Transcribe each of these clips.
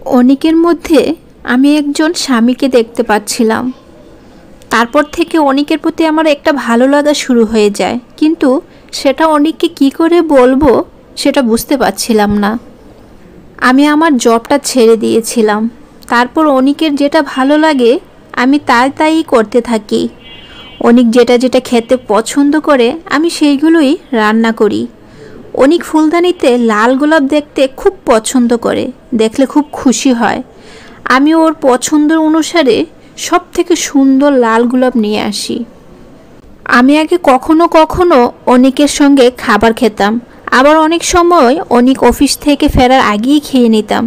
অনিকের মধ্যে আমি একজন স্বামীকে দেখতে পাচ্ছিলাম। তারপর থেকে অনিকের প্রতি আমার একটা ভালো লাগা শুরু হয়ে যায়, কিন্তু সেটা অনিককে কি করে বলবো সেটা বুঝতে পারছিলাম না। আমি আমার জবটা ছেড়ে দিয়েছিলাম। তারপর অনিকের যেটা ভালো লাগে আমি তাই করতে থাকি। অনিক যেটা যেটা খেতে পছন্দ করে আমি সেইগুলোই রান্না করি। অনিক ফুলদানিতে লাল গোলাপ দেখতে খুব পছন্দ করে, দেখলে খুব খুশি হয়। আমি ওর পছন্দ অনুসারে সব থেকে সুন্দর লাল গোলাপ নিয়ে আসি। আমি আগে কখনো কখনো অনিকের সঙ্গে খাবার খেতাম, আবার অনেক সময় অনিক অফিস থেকে ফেরার আগেই খেয়ে নিতাম।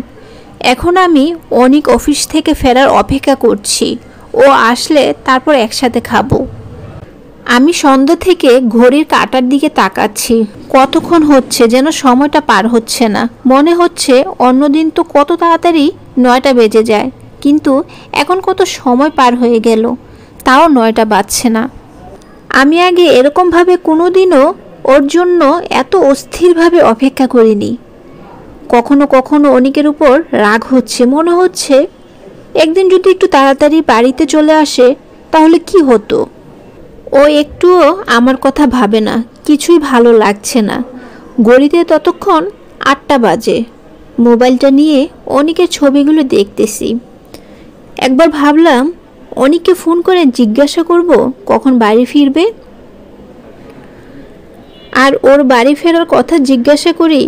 এখন আমি অনিক অফিস থেকে ফেরার অপেক্ষা করছি, ও আসলে তারপর একসাথে খাবো। আমি সন্ধ্যা থেকে ঘড়ির কাঁটার দিকে তাকাচ্ছি, কতক্ষণ হচ্ছে যেন সময়টা পার হচ্ছে না। মনে হচ্ছে অন্যদিন তো কত তাড়াতাড়ি 9টা বেজে যায়, কিন্তু এখন কত সময় পার হয়ে গেল, তাও 9টা বাজছে না। আমি আগে এরকমভাবে কোনো দিনও ওর জন্য এত অস্থিরভাবে অপেক্ষা করিনি। কখনো কখনো অনিকের উপর রাগ হচ্ছে, মনে হচ্ছে একদিন যদি একটু তাড়াতাড়ি বাড়িতে চলে আসে তাহলে কি হতো। ও একটুও আমার কথা ভাবে না, কিছুই ভালো লাগছে না। ঘড়িতে ততক্ষণ 8টা বাজে। মোবাইলটা নিয়ে অনিকের ছবিগুলো দেখতেছি। একবার ভাবলাম অনিককে ফোন করে জিজ্ঞাসা করব কখন বাড়ি ফিরবে। আর ওর বাড়ি ফেরার কথা জিজ্ঞাসা করি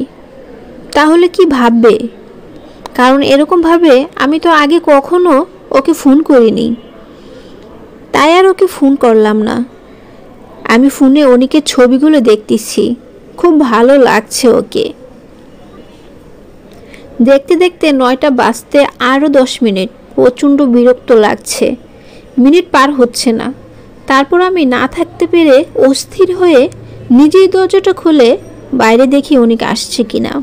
তাহলে কি ভাববে, কারণ এরকমভাবে আমি তো আগে কখনো ওকে ফোন করিনি। তাই আর ওকে ফোন করলাম না। আমি ফোনে অনিকের ছবিগুলো দেখতেছি, খুব ভালো লাগছে ওকে। দেখতে দেখতে 9টা বাজতে আরও 10 মিনিট। প্রচণ্ড বিরক্ত লাগছে, মিনিট পার হচ্ছে না। তারপর আমি না থাকতে পেরে অস্থির হয়ে নিজেই দরজাটা খুলে বাইরে দেখি অনিক আসছে কিনা।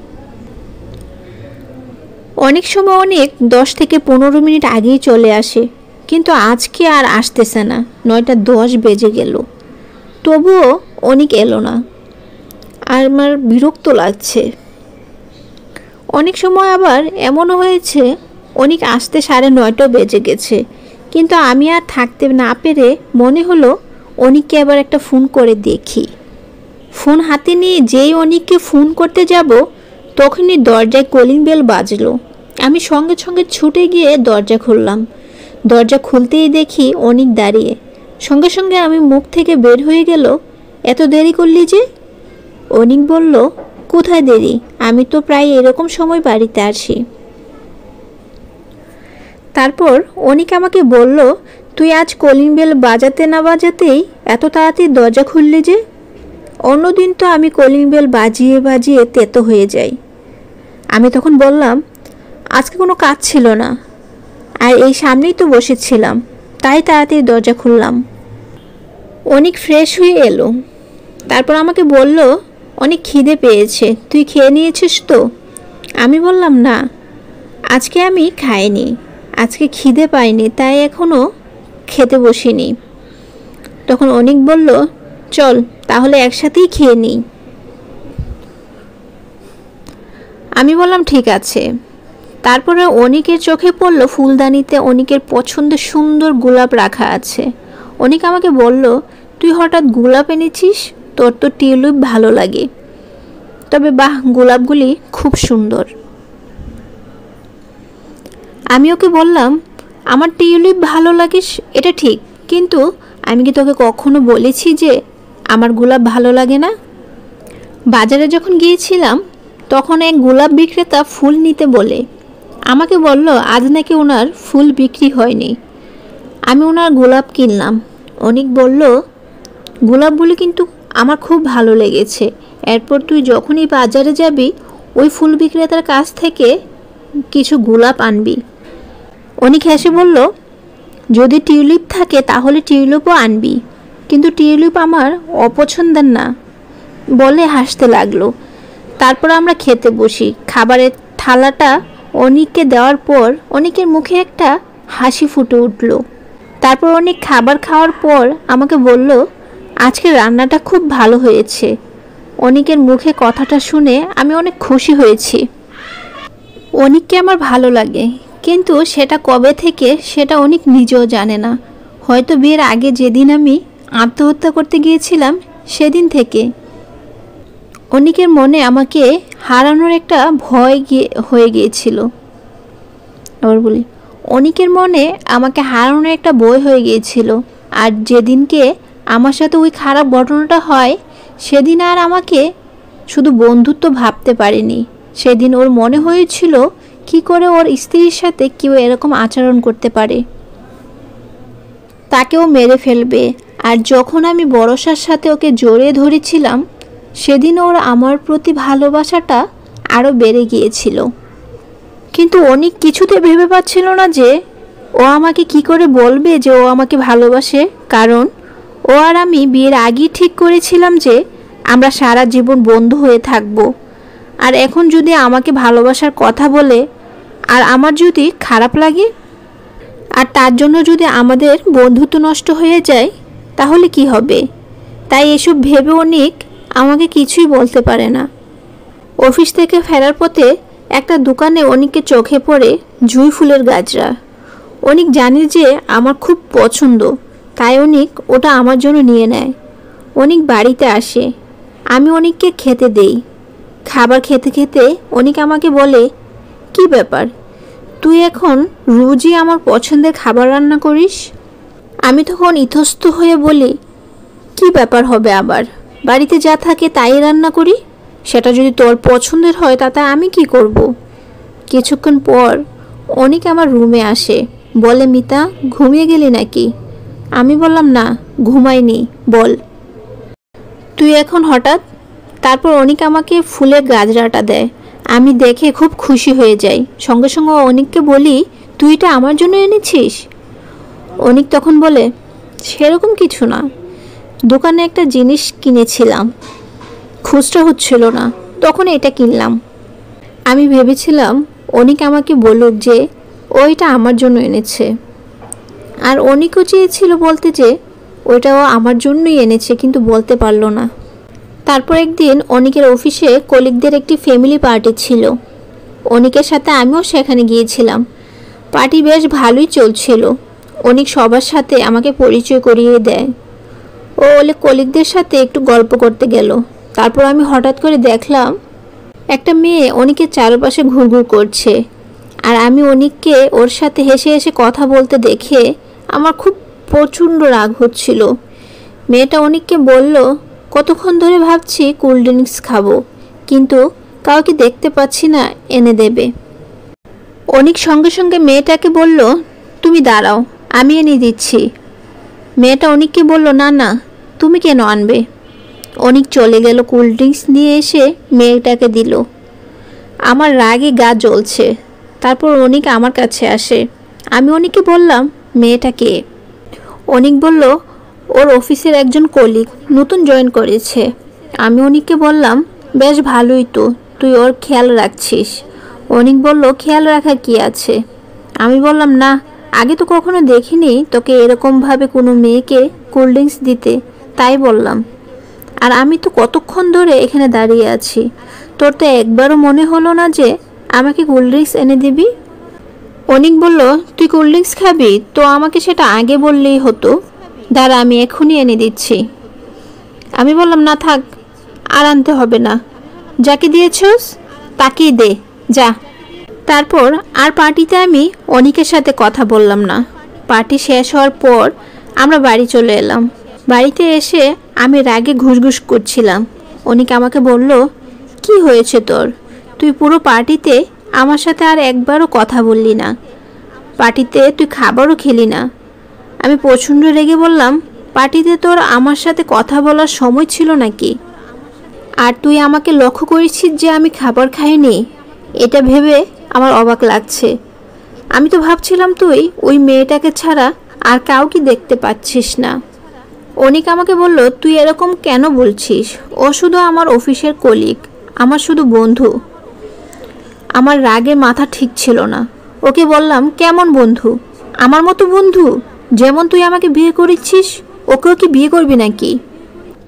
অনেক সময় অনেক 10 থেকে 15 মিনিট আগেই চলে আসে, কিন্তু আজকে আর আসতেছে না। 9টা 10 বেজে গেল, তবুও অনিক এলো না। আর আমার বিরক্ত লাগছে। অনেক সময় আবার এমনও হয়েছে অনিক আসতে 9:30 বেজে গেছে, কিন্তু আমি আর থাকতে না পেরে মনে হলো অনিককে আবার একটা ফোন করে দেখি। ফোন হাতে নিয়ে যেই অনিককে ফোন করতে যাব তখনই দরজায় কলিং বেল বাজলো। আমি সঙ্গে সঙ্গে ছুটে গিয়ে দরজা খুললাম। দরজা খুলতেই দেখি অনিক দাঁড়িয়ে। সঙ্গে সঙ্গে আমি মুখ থেকে বের হয়ে গেল, এত দেরি করলি যে? অনিক বলল, কোথায় দেরি, আমি তো প্রায় এরকম সময় বাড়িতে আসি। তারপর অনিক আমাকে বলল, তুই আজ কলিং বেল বাজাতে না বাজাতেই এত তাড়াতাড়ি দরজা খুললি যে? অন্যদিন তো আমি কলিং বেল বাজিয়ে বাজিয়ে তেতো হয়ে যাই। আমি তখন বললাম, আজকে কোনো কাজ ছিল না, আর এই সামনেই তো বসেছিলাম, তাই তাড়াতাড়ি দরজা খুললাম। অনেক ফ্রেশ হয়ে এলো। তারপর আমাকে বলল, অনেক খিদে পেয়েছে, তুই খেয়ে নিয়েছিস তো? আমি বললাম, না, আজকে আমি খাইনি, আজকে খিদে পাইনি, তাই এখনও খেতে বসিনি। তখন অনিক বলল, চল তাহলে একসাথেই খেয়ে নিই। আমি বললাম, ঠিক আছে। তারপরে অনিকের চোখে পড়ল ফুলদানিতে অনিকের পছন্দের সুন্দর গোলাপ রাখা আছে। অনিক আমাকে বলল, তুই হঠাৎ গোলাপ এনেছিস, তোর তো টিউলিপ ভালো লাগে। তবে বাহ, গোলাপগুলি খুব সুন্দর। আমি ওকে বললাম, আমার টিউলিপ ভালো লাগে এটা ঠিক, কিন্তু আমি কি তোকে কখনো বলেছি যে আমার গোলাপ ভালো লাগে না? বাজারে যখন গিয়েছিলাম তখন এক গোলাপ বিক্রেতা ফুল নিতে বলে আমাকে বলল আজ নাকি ওনার ফুল বিক্রি হয়নি। আমি ওনার গোলাপ কিনলাম। অনিক বলল, গোলাপগুলি কিন্তু আমার খুব ভালো লেগেছে। এরপর তুই যখনই বাজারে যাবি ওই ফুল বিক্রেতার কাছ থেকে কিছু গোলাপ আনবি। অনিক হেসে বলল, যদি টিউলিপ থাকে তাহলে টিউলিপও আনবি, কিন্তু টিউলিপ আমার অপছন্দের না বলে হাসতে লাগলো। তারপর আমরা খেতে বসি। খাবারের থালাটা অনিককে দেওয়ার পর অনিকের মুখে একটা হাসি ফুটে উঠল। তারপর অনেক খাবার খাওয়ার পর আমাকে বলল, আজকে রান্নাটা খুব ভালো হয়েছে। অনিকের মুখে কথাটা শুনে আমি অনেক খুশি হয়েছি। অনিককে আমার ভালো লাগে, কিন্তু সেটা কবে থেকে সেটা অনিক নিজেও জানে না। হয়তো বিয়ের আগে যেদিন আমি আত্মহত্যা করতে গিয়েছিলাম সেদিন থেকে অনিকের মনে আমাকে হারানোর একটা ভয় হয়ে গিয়েছিল। আবার বলি, অনিকের মনে আমাকে হারানোর একটা ভয় হয়ে গিয়েছিল। আর যেদিনকে আমার সাথে ওই খারাপ ঘটনাটা হয় সেদিন আর আমাকে শুধু বন্ধুত্ব ভাবতে পারিনি। সেদিন ওর মনে হয়েছিল কি করে ওর স্ত্রীর সাথে কেউ এরকম আচরণ করতে পারে, তাকেও মেরে ফেলবে। আর যখন আমি ভরসার সাথে ওকে জড়িয়ে ধরেছিলাম সেদিন ওর আমার প্রতি ভালোবাসাটা আরও বেড়ে গিয়েছিল। কিন্তু অনেক কিছুতে ভেবে পাচ্ছিল না যে ও আমাকে কি করে বলবে যে ও আমাকে ভালোবাসে, কারণ ও আর আমি বিয়ের আগেই ঠিক করেছিলাম যে আমরা সারা জীবন বন্ধু হয়ে থাকব। আর এখন যদি আমাকে ভালোবাসার কথা বলে আর আমার যদি খারাপ লাগে আর তার জন্য যদি আমাদের বন্ধুত্ব নষ্ট হয়ে যায় তাহলে কি হবে? তাই এসব ভেবে অনেক আমাকে কিছুই বলতে পারে না। অফিস থেকে ফেরার পথে একটা দোকানে অনেককে চোখে পড়ে জুঁই ফুলের গাজরা। অনেক জানে যে আমার খুব পছন্দ, তাই অনেক ওটা আমার জন্য নিয়ে নেয়। অনেক বাড়িতে আসে, আমি অনেককে খেতে দেই। খাবার খেতে খেতে অনেক আমাকে বলে, কি ব্যাপার, তুই এখন রোজই আমার পছন্দের খাবার রান্না করিস? আমি তখন ইতস্ত হয়ে বলি, কি ব্যাপার হবে আবার, বাড়িতে যা থাকে তাই রান্না করি, সেটা যদি তোর পছন্দের হয় তাতে আমি কি করব? কিছুক্ষণ পর অনেক আমার রুমে আসে, বলে, মিতা ঘুমিয়ে গেলি নাকি? আমি বললাম, না ঘুমাইনি, বল তুই এখন হঠাৎ? তারপর অনেক আমাকে ফুলের গাজরাটা দেয়। আমি দেখে খুব খুশি হয়ে যাই। সঙ্গে সঙ্গে অনেককে বলি, তুই এটা আমার জন্য এনেছিস? অনেক তখন বলে, সেরকম কিছু না, দোকানে একটা জিনিস কিনেছিলাম, খুচরা হচ্ছিল না, তখন এটা কিনলাম। আমি ভেবেছিলাম অনেক আমাকে বলুক যে ও এটা আমার জন্য এনেছে। আর অনেকও চেয়েছিল বলতে যে ওইটাও আমার জন্যই এনেছে, কিন্তু বলতে পারলো না। তারপর একদিন অনিকের অফিসে কলিগদের একটি ফ্যামিলি পার্টি ছিল। অনিকের সাথে আমিও সেখানে গিয়েছিলাম। পার্টি বেশ ভালোই চলছিল। অনিক সবার সাথে আমাকে পরিচয় করিয়ে দেয়। ও ওলে কলিগদের সাথে একটু গল্প করতে গেল। তারপর আমি হঠাৎ করে দেখলাম একটা মেয়ে অনিকের চারপাশে ঘুরঘুর করছে। আর আমি অনিককে ওর সাথে হেসে হেসে কথা বলতে দেখে আমার খুব প্রচণ্ড রাগ হচ্ছিল। মেয়েটা অনিককে বলল, কতক্ষণ ধরে ভাবছি কোল্ড ড্রিঙ্কস খাবো, কিন্তু কাউকে দেখতে পাচ্ছি না এনে দেবে। অনিক সঙ্গে সঙ্গে মেয়েটাকে বলল, তুমি দাঁড়াও, আমি এনে দিচ্ছি। মেয়েটা অনিককে বলল, না না, তুমি কেন আনবে? অনিক চলে গেল, কোল্ড ড্রিঙ্কস নিয়ে এসে মেয়েটাকে দিল। আমার রাগে গা জ্বলছে। তারপর অনিক আমার কাছে আসে। আমি অনিককে বললাম, মেয়েটা কে? অনিক বলল, ওর অফিসের একজন কলিগ, নতুন জয়েন করেছে। আমি অনিককে বললাম, বেশ ভালোই তো, তুই ওর খেয়াল রাখছিস। অনিক বলল, খেয়াল রাখার কি আছে? আমি বললাম, না, আগে তো কখনো দেখিনি তোকে এরকমভাবে কোনো মেয়েকে কোল্ড ড্রিঙ্কস দিতে, তাই বললাম। আর আমি তো কতক্ষণ ধরে এখানে দাঁড়িয়ে আছি, তোর তো একবারও মনে হলো না যে আমাকে কোল্ড ড্রিঙ্কস এনে দিবি? অনিক বলল, তুই কোল্ড ড্রিঙ্কস খাবি তো আমাকে সেটা আগে বললেই হতো। দাঁড়া, আমি এখনই এনে দিচ্ছি। আমি বললাম, না থাক, আর আনতে হবে না, যাকে দিয়েছস তাকেই দে, যা। তারপর আর পার্টিতে আমি অনিকের সাথে কথা বললাম না। পার্টি শেষ হওয়ার পর আমরা বাড়ি চলে এলাম। বাড়িতে এসে আমি রাগে ঘুষঘুষ করছিলাম। অনিক আমাকে বলল, কি হয়েছে তোর? তুই পুরো পার্টিতে আমার সাথে আর একবারও কথা বললি না, পার্টিতে তুই খাবারও খেলি না। আমি প্রচণ্ড রেগে বললাম, পার্টিতে তোর আমার সাথে কথা বলার সময় ছিল নাকি? আর তুই আমাকে লক্ষ্য করেছিস যে আমি খাবার খাইনি, এটা ভেবে আমার অবাক লাগছে। আমি তো ভাবছিলাম তুই ওই মেয়েটাকে ছাড়া আর কাউকে দেখতে পাচ্ছিস না। অনিক আমাকে বলল, তুই এরকম কেন বলছিস? ও শুধু আমার অফিসের কলিগ, আমার শুধু বন্ধু। আমার রাগে মাথা ঠিক ছিল না। ওকে বললাম, কেমন বন্ধু? আমার মতো বন্ধু? যেমন তুই আমাকে বিয়ে করেছিস ওকেও কি বিয়ে করবি নাকি?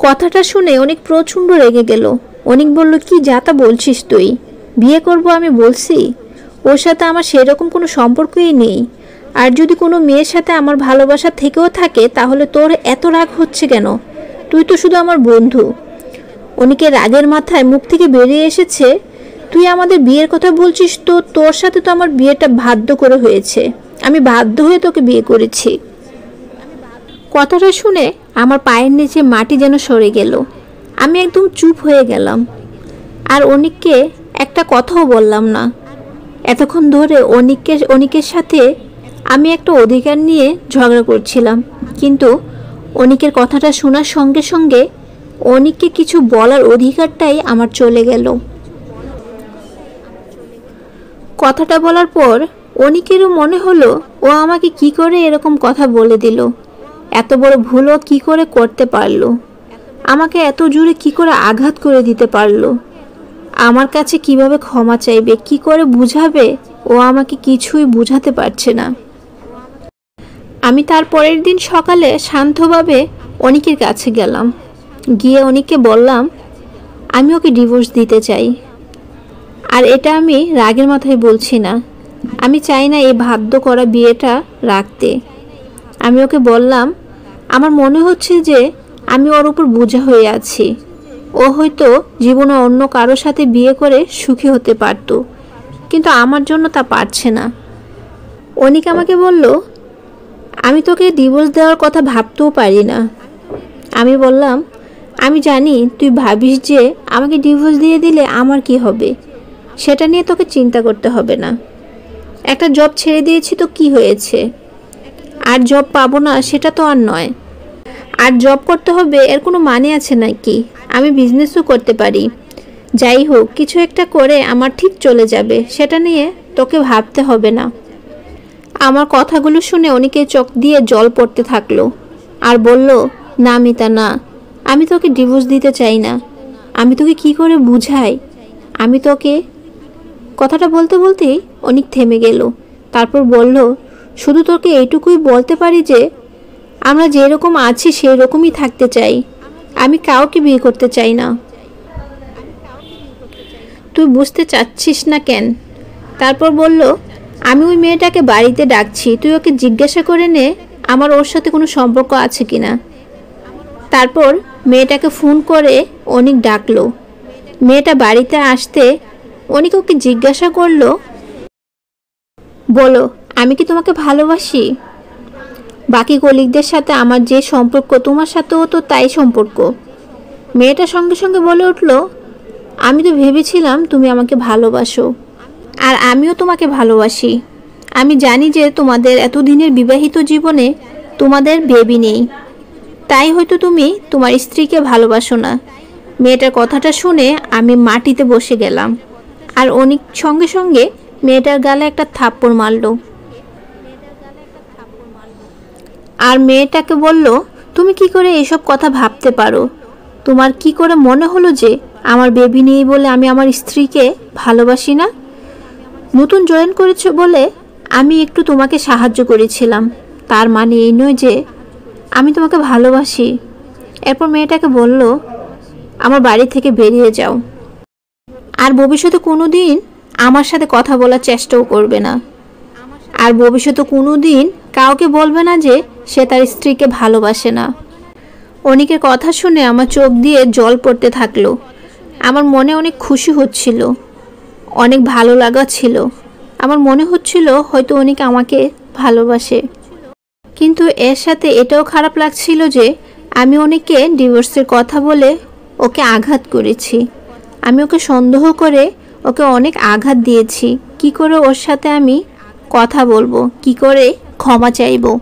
কথাটা শুনে অনেক প্রচণ্ড রেগে গেল। অনেক বলল, কি যাতা বলছিস তুই? বিয়ে করব আমি বলছি? ওর সাথে আমার সেরকম কোনো সম্পর্কই নেই। আর যদি কোনো মেয়ের সাথে আমার ভালোবাসা থেকেও থাকে তাহলে তোর এত রাগ হচ্ছে কেন? তুই তো শুধু আমার বন্ধু। অনিকের রাগের মাথায় মুখ থেকে বেরিয়ে এসেছে, তুই আমাদের বিয়ের কথা বলছিস? তো তোর সাথে তো আমার বিয়েটা বাধ্য করে হয়েছে, আমি বাধ্য হয়ে তোকে বিয়ে করেছি। কথাটা শুনে আমার পায়ের নিচে মাটি যেন সরে গেল। আমি একদম চুপ হয়ে গেলাম, আর অনিককে একটা কথাও বললাম না। এতক্ষণ ধরে অনিকের সাথে আমি একটা অধিকার নিয়ে ঝগড়া করছিলাম, কিন্তু অনিকের কথাটা শোনার সঙ্গে সঙ্গে অনিককে কিছু বলার অধিকারটাই আমার চলে গেল। কথাটা বলার পর অনিকেরও মনে হলো ও আমাকে কি করে এরকম কথা বলে দিল, এত বড় ভুলও কি করে করতে পারলো, আমাকে এত জোরে কি করে আঘাত করে দিতে পারলো, আমার কাছে কিভাবে ক্ষমা চাইবে, কি করে বুঝাবে, ও আমাকে কিছুই বুঝাতে পারছে না। আমি তার পরের দিন সকালে শান্তভাবে অনিকের কাছে গেলাম, গিয়ে অনিককে বললাম আমি ওকে ডিভোর্স দিতে চাই। আর এটা আমি রাগের মাথায় বলছি না, আমি চাই না এই বাধ্য করা বিয়েটা রাখতে। আমি ওকে বললাম আমার মনে হচ্ছে যে আমি ওর উপর বোঝা হয়ে আছি। ও হয়তো জীবনে অন্য কারোর সাথে বিয়ে করে সুখী হতে পারত, কিন্তু আমার জন্য তা পারছে না। অনিক আমাকে বলল আমি তোকে ডিভোর্স দেওয়ার কথা ভাবতেও পারি না। আমি বললাম আমি জানি তুই ভাবিস যে আমাকে ডিভোর্স দিয়ে দিলে আমার কি হবে, সেটা নিয়ে তোকে চিন্তা করতে হবে না। একটা জব ছেড়ে দিয়েছি তো কি হয়েছে, আর জব পাবো না সেটা তো আর নয়। আর জব করতে হবে এর কোনো মানে আছে নাকি? আমি বিজনেসও করতে পারি। যাই হোক, কিছু একটা করে আমার ঠিক চলে যাবে, সেটা নিয়ে তোকে ভাবতে হবে না। আমার কথাগুলো শুনে অনেকের চোখ দিয়ে জল পড়তে থাকলো, আর বলল না মিতা না, আমি তোকে ডিভোর্স দিতে চাই না। আমি তোকে কি করে বুঝাই? আমি তোকে, কথাটা বলতে বলতেই অনেক থেমে গেল। তারপর বলল শুধু তোকে এইটুকুই বলতে পারি যে আমরা যেরকম আছি সেই রকমই থাকতে চাই, আমি কাউকে বিয়ে করতে চাই না। তুই বুঝতে চাচ্ছিস না কেন? তারপর বলল আমি ওই মেয়েটাকে বাড়িতে ডাকছি, তুই ওকে জিজ্ঞাসা করে নে আমার ওর সাথে কোনো সম্পর্ক আছে কিনা। তারপর মেয়েটাকে ফোন করে অনিক ডাকলো। মেয়েটা বাড়িতে আসতে অনিক ওকে জিজ্ঞাসা করলো, বলো আমি কি তোমাকে ভালোবাসি? বাকি কলিগদের সাথে আমার যে সম্পর্ক তোমার সাথেও তো তাই সম্পর্ক। মেয়েটা সঙ্গে সঙ্গে বলে উঠল আমি তো ভেবেছিলাম তুমি আমাকে ভালোবাসো, আর আমিও তোমাকে ভালোবাসি। আমি জানি যে তোমাদের এতদিনের বিবাহিত জীবনে তোমাদের বেবি নেই, তাই হয়তো তুমি তোমার স্ত্রীকে ভালোবাসো না। মেয়েটার কথাটা শুনে আমি মাটিতে বসে গেলাম, আর অনেক সঙ্গে সঙ্গে মেয়েটার গালে একটা থাপ্পড় মারল। আর মেয়েটাকে বলল তুমি কি করে এসব কথা ভাবতে পারো? তোমার কি করে মনে হলো যে আমার বেবি নেই বলে আমি আমার স্ত্রীকে ভালোবাসি না? নতুন জয়েন করেছো বলে আমি একটু তোমাকে সাহায্য করেছিলাম, তার মানে এই নয় যে আমি তোমাকে ভালোবাসি। এরপর মেয়েটাকে বলল আমার বাড়ি থেকে বেরিয়ে যাও, আর ভবিষ্যতে কোনো দিন আমার সাথে কথা বলার চেষ্টাও করবে না, আর ভবিষ্যতে কোনো দিন কাউকে বলবে না যে সে তার স্ত্রীকে ভালোবাসে না। অনিকের কথা শুনে আমার চোখ দিয়ে জল পড়তে থাকলো। আমার মনে অনেক খুশি হচ্ছিল, অনেক ভালো লাগা ছিল। আমার মনে হচ্ছিল হয়তো অনিক আমাকে ভালোবাসে, কিন্তু এর সাথে এটাও খারাপ লাগছিল যে আমি অনিককে ডিভোর্সের কথা বলে ওকে আঘাত করেছি। আমি ওকে সন্দেহ করে ওকে অনেক আঘাত দিয়েছি। কি করে ওর সাথে আমি কথা বলবো, কি করে ক্ষমা চাইবো?